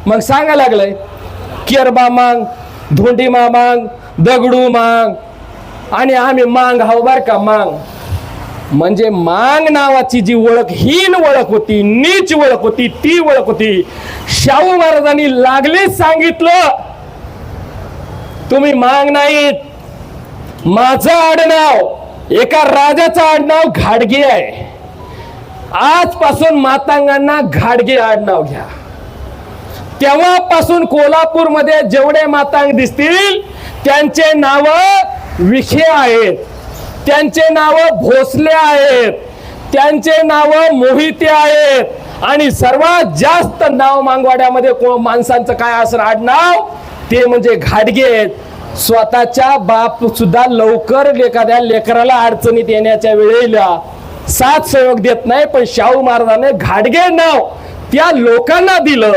मग सांगा लागलंय केरबा मांग, धोंडीमा मांग, दगडू मांग आणि आम्ही मांग हाव बर का मांग. म्हणजे मांग नावाची जी ओळख, हीन ओळख होती, नीच ओळख होती, ती ओळख होती. शाहू महाराजांनी लागलीच सांगितलं तुम्ही मांग नाहीत. माझं आडनाव एका राजाचं आडनाव घाडगे आहे. आजपासून मातांगांना घाडगे आडनाव घ्या. तेव्हापासून कोल्हापूरमध्ये जेवढे मातांग दिसतील त्यांचे नाव विखे आहेत, त्यांचे नाव भोसले आहेत, त्यांचे नाव मोहिते आहेत आणि सर्वात जास्त नाव मांगवाड्यामध्ये माणसांचं काय असं आडनाव ते म्हणजे घाडगे आहेत. स्वतःच्या बाप सुद्धा लवकर एखाद्या लेकराला अडचणीत येण्याच्या वेळेला साथ सहयोग देत नाही, पण शाहू महाराजांनी घाडगे नाव त्या लोकांना दिलं.